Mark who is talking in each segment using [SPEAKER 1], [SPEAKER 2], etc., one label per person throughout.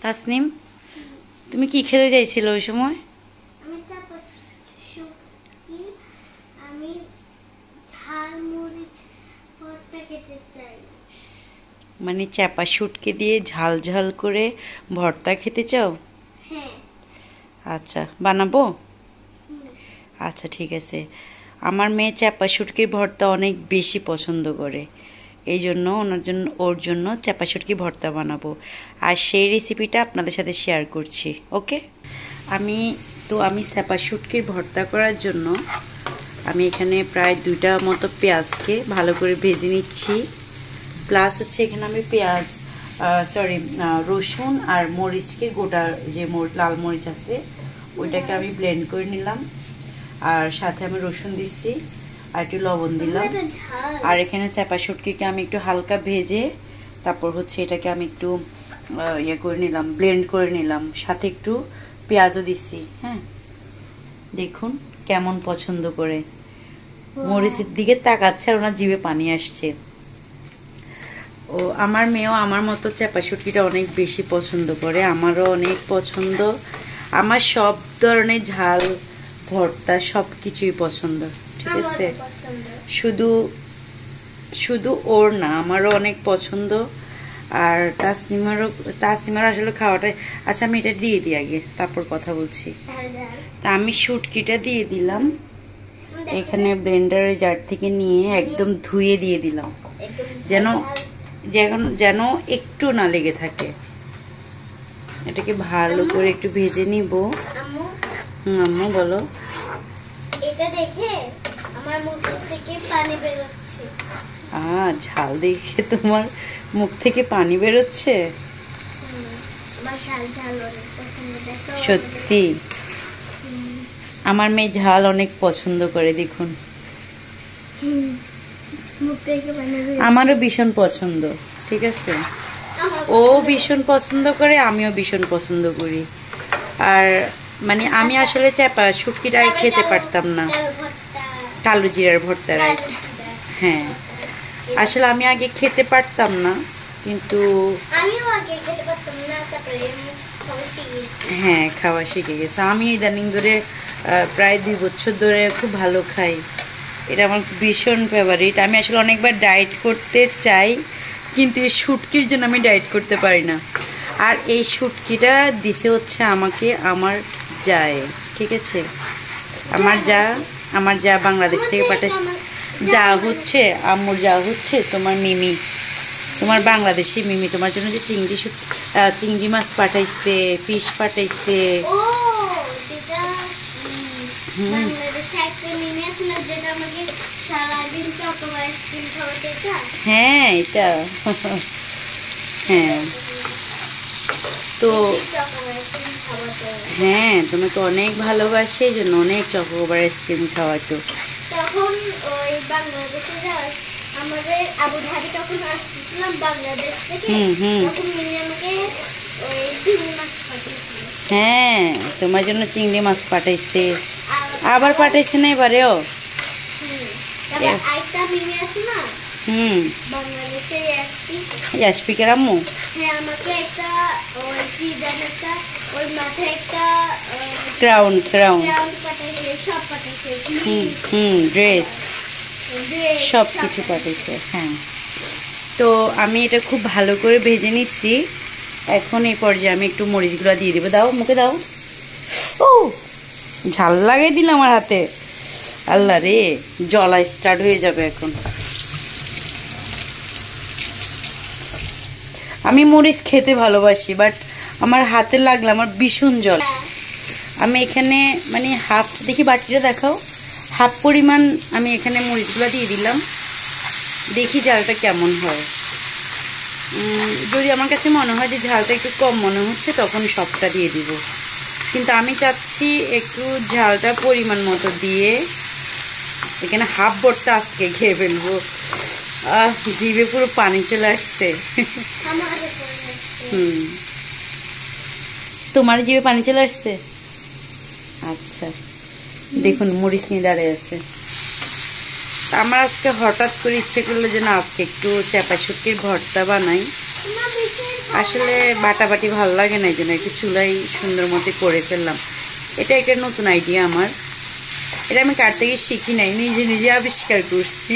[SPEAKER 1] তাসনিম, তুমি কি খেতে চাইছিলে ওই সময়? মানে চাপা শুটকি দিয়ে ঝাল ঝাল করে ভর্তা খেতে চাও? আচ্ছা, বানাবো। আচ্ছা, ঠিক আছে। আমার মেয়ে চাপা শুটকির ভর্তা অনেক বেশি পছন্দ করে, এই জন্য ওর জন্য চাপা শুটকি ভর্তা বানাবো, আর সেই রেসিপিটা আপনাদের সাথে শেয়ার করছি। ওকে, আমি চাপা শুটকির ভর্তা করার জন্য আমি এখানে প্রায় 2টা মতো পেঁয়াজকে ভালো করে ভেজে নিচ্ছি। প্লাস হচ্ছে এখানে আমি রসুন আর মরিচকে গোটা যে লাল মরিচ আছে ওইটাকে আমি ব্লেন্ড করে নিলাম, আর সাথে আমি রসুন দিচ্ছি আর একটু লবণ দিলাম। আর এখানে চাপা শুটকিকে আমি একটু হালকা ভেজে তারপর হচ্ছে এটাকে আমি একটু করে নিলাম, ব্লেন্ড করে নিলাম, সাথে একটু পেঁয়াজও দিচ্ছি। হ্যাঁ, দেখুন কেমন পছন্দ করে, মরিচের দিকে তাকাচ্ছে আর ওনার জিভে পানি আসছে। ও আমার মেয়েও আমার মতো চাপা শুটকিটা অনেক বেশি পছন্দ করে, আমারও অনেক পছন্দ। আমার সব ধরনের ঝাল ভর্তা সব কিছুই পছন্দ, ঠিক আছে? শুধু ওর না, আমারও অনেক পছন্দ। আর তাসনিমারও আসলে খাওয়াটা। আচ্ছা, আমি এটা দিয়ে দিই আগে, তারপর কথা বলছি। তা আমি শুটকিটা দিয়ে দিলাম এখানে ব্লেন্ডারের জার থেকে নিয়ে একদম ধুয়ে দিয়ে দিলাম, যেন একটু না লেগে থাকে। এটাকে ভালো করে একটু ভেজে নিব। আম্মু বলো।
[SPEAKER 2] এটা দেখে আমার মুখ থেকে পানি বেরোচ্ছে।
[SPEAKER 1] ঝাল দেখে তোমার মুখ থেকে পানি বেরোচ্ছে? সত্যি আমার মেয়ে ঝাল অনেক পছন্দ করে, দেখুন। আমারও ভীষণ পছন্দ, ঠিক আছে? ও ভীষণ পছন্দ করে, আমিও ভীষণ পছন্দ করি। আর মানে আমি আসলে চাপা শুটকিটাই খেতে পারতাম না, কালো জিরার ভর্তা, রাইট? হ্যাঁ, আসলে আমি আগে খেতে পারতাম না, কিন্তু হ্যাঁ, খাওয়া শিখে গেছে। আমি ইদানিং ধরে প্রায় 2 বছর ধরে খুব ভালো খাই, এটা আমার ভীষণ ফেভারিট। আমি আসলে অনেকবার ডায়েট করতে চাই, কিন্তু এই শুটকির জন্য আমি ডায়েট করতে পারি না। আর এই শুটকিটা দিছে হচ্ছে আমাকে আমার যায়, ঠিক আছে? আমার যা বাংলাদেশ থেকে পাঠাচ্ছে। যা হচ্ছে আম্মুর, যা হচ্ছে তোমার মিমি, তোমার বাংলাদেশি মিমি তোমার জন্য যে চিংড়ি মাছ পাঠাইছে, ফিশ পাঠাইছে। হ্যাঁ, এটা হ্যাঁ, তো হ্যাঁ, তোমাকে অনেক ভালোবাসে, এই জন্য অনেক চকোবার আইসক্রিম খাওয়াতো।
[SPEAKER 2] তখন ওই বাংলাদেশে আমাদের আবুধাবি তখন আসছিলাম বাংলাদেশ থেকে, তখন মিনি আমাকে ওই চিংড়ি মাছ পাঠিয়েছিল।
[SPEAKER 1] হ্যাঁ, তোমার জন্য চিংড়ি মাছ পাঠাইছে, আবার পাঠাইছে না এবারেও।
[SPEAKER 2] আরেকটা মিনি আছে না বাংলাদেশে,
[SPEAKER 1] স্পিকার আম্মু,
[SPEAKER 2] হ্যাঁ, আমাকে একটা ওই কি জানি একটা ওই মাথায় একটা
[SPEAKER 1] ক্রাউন
[SPEAKER 2] পাঠাইছে, সব পাঠাইছে।
[SPEAKER 1] ড্রেস সব কিছু পাঠিয়েছে। হ্যাঁ, তো আমি এটা খুব ভালো করে ভেজে নিচ্ছি। এখন এই পর্যায়ে আমি একটু মরিচগুলো দিয়ে দেবো। দাও, মুখে দাও। ও, ঝাল লাগাই দিলাম আমার হাতে। আল্লাহ রে, জ্বলা স্টার্ট হয়ে যাবে এখন। আমি মরিচ খেতে ভালোবাসি, বাট আমার হাতে লাগলে আমার ভীষণ জ্বল। আমি এখানে মানে হাফ, দেখি বাটিটা দেখাও, হাফ পরিমাণ আমি এখানে মরিচগুলো দিয়ে দিলাম। দেখি ঝালটা কেমন হয়। যদি আমার কাছে মনে হয় যে ঝালটা একটু কম মনে হচ্ছে, তখন সবটা দিয়ে দিব। কিন্তু আমি চাচ্ছি একটু ঝালটা পরিমাণ মতো দিয়ে, এখানে হাফ ভর্তা আজকে খেয়ে ফেলবো। জিভে পুরো পানি চলে আসছে। তোমার জিভে পানি চলে আসছে? আচ্ছা, দেখুন মরিচ নিয়ে দাঁড়িয়ে আছে। আমার আজকে হঠাৎ করে ইচ্ছে করলো যে না, আজকে একটু চাপা শুটকির ভর্তা বানাই। আসলে বাটাবাটি ভালো লাগে না, এই জন্য একটু চুলাই সুন্দর মতো করে ফেললাম। এটা একটা নতুন আইডিয়া আমার, এটা আমি কার থেকে শিখি নাই, নিজে নিজে আবিষ্কার করছি।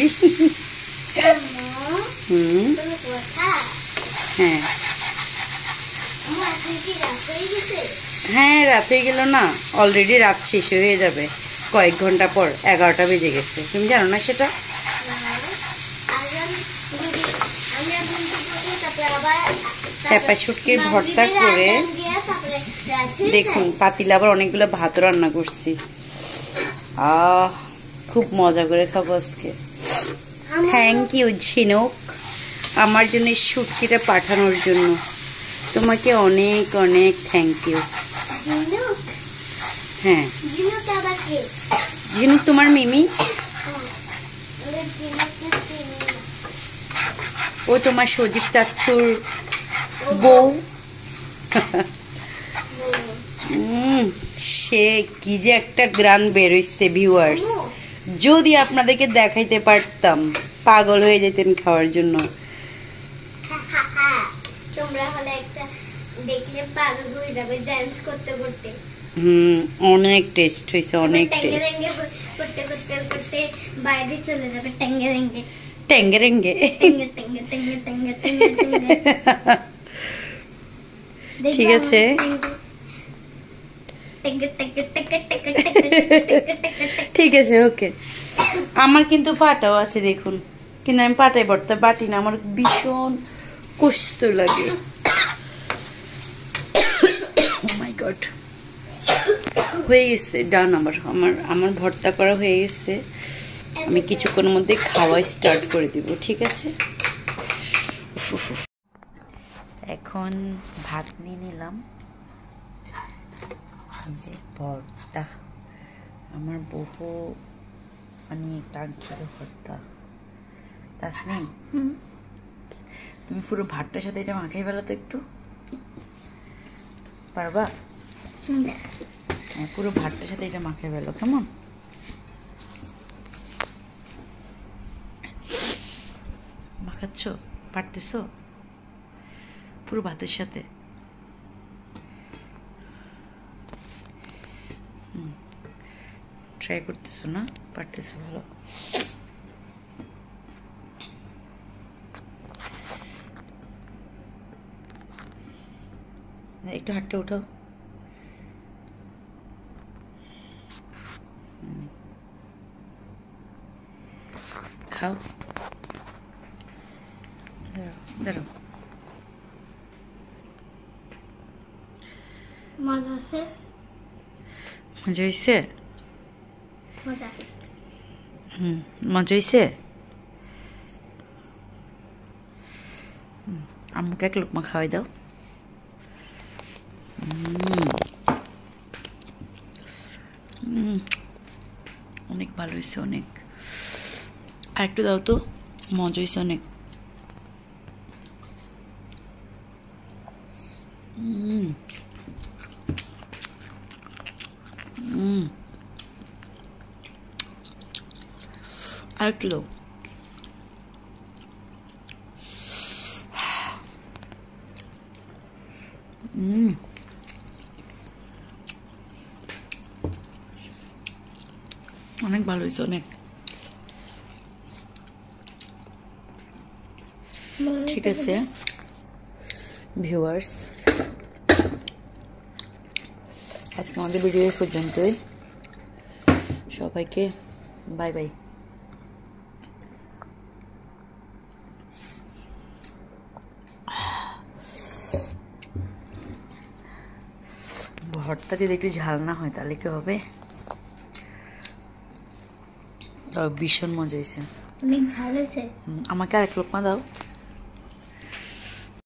[SPEAKER 1] হ্যাঁ হ্যাঁ, রাত হয়ে গেল না, অলরেডি রাত শেষ হয়ে যাবে কয়েক ঘন্টা পর, 11টা বেজে গেছে। তুমি জানো না সেটা? পেঁপা শুটকির ভর্তা করে দেখুন, পাতিলে আবার অনেকগুলো ভাত রান্না করছি। খুব মজা করে খাবো আজকে। থ্যাংক ইউ ঝিনুক, আমার জন্য শুটকিটা পাঠানোর জন্য তোমাকে অনেক অনেক থ্যাংক ইউ। হ্যাঁ, ঝিনুক তোমার মিমি, ও তোমার সজীব চাচ্চুর বউ। সে কি যে একটা গ্রান বেরোইছে ভিউয়ার্স, যদি আপনাদেরকে দেখাইতে পারতাম পাগল হয়ে যেতেন খাওয়ার জন্য।
[SPEAKER 2] তোমরা হলে একটা দেখলে পাগল হয়ে যাবে ডান্স করতে করতে।
[SPEAKER 1] অনেক টেস্ট হইছে, অনেক টেস্ট।
[SPEAKER 2] করতে করতে করতে বাইরে চলে যাবে টেঙ্গে রেঙ্গে
[SPEAKER 1] টেঙ্গে রেঙ্গে
[SPEAKER 2] টেঙ্গে টেঙ্গে টেঙ্গে টেঙ্গে টেঙ্গে টেঙ্গে।
[SPEAKER 1] ঠিক আছে, ঠিক আছে, ওকে। আমার কিন্তু পাটাও আছে দেখুন, কিন্তু আমি পাটাই ভর্তা বাটি না, আমার ভীষণ কষ্ট লাগে। ও মাই গড, হয়ে গেছে ডান। আমার ভর্তা করা হয়ে গেছে, আমি কিছুক্ষণের মধ্যে খাওয়া স্টার্ট করে দিব। ঠিক আছে, এখন ভাত নিয়ে নিলাম, এই যে ভর্তা, আমার বহু অনেক কাঙ্ক্ষিত ভর্তা। তাসনিম, তুমি পুরো ভাতটার সাথে এটা মাখাই ফেলো তো, একটু পারবা? হ্যাঁ, পুরো ভাতটার সাথে এটা মাখাই ফেলো, কেমন? মাখাচ্ছ, পারতেছো পুরো ভাতের সাথে? ট্রাই করতেছো না? পারতেছো, ভালো। একটু হাতটা উঠাও। খাও, দাঁড়াও।
[SPEAKER 2] মজা আছে?
[SPEAKER 1] মজা হয়েছে?
[SPEAKER 2] মজা
[SPEAKER 1] হয়েছে। আম্মুকে এক লোকমা খাওয়াই দাও। অনেক ভালো হয়েছে, অনেক। আর একটু দাও তো, মজা হয়েছে অনেক। আর একটু দাও। অনেক ভালো হয়েছে, অনেক। ঠিক আছে ভিউয়ার্স, আজকে আমাদের ভিডিও এই পর্যন্তই। সবাইকে বাই বাই। ভর্তা যদি একটু ঝাল না হয় তাহলে কি হবে? ভীষণ মজা হয়েছে,
[SPEAKER 2] অনেক ঝাল হয়েছে।
[SPEAKER 1] আমাকে আরেক লোকমা দাও।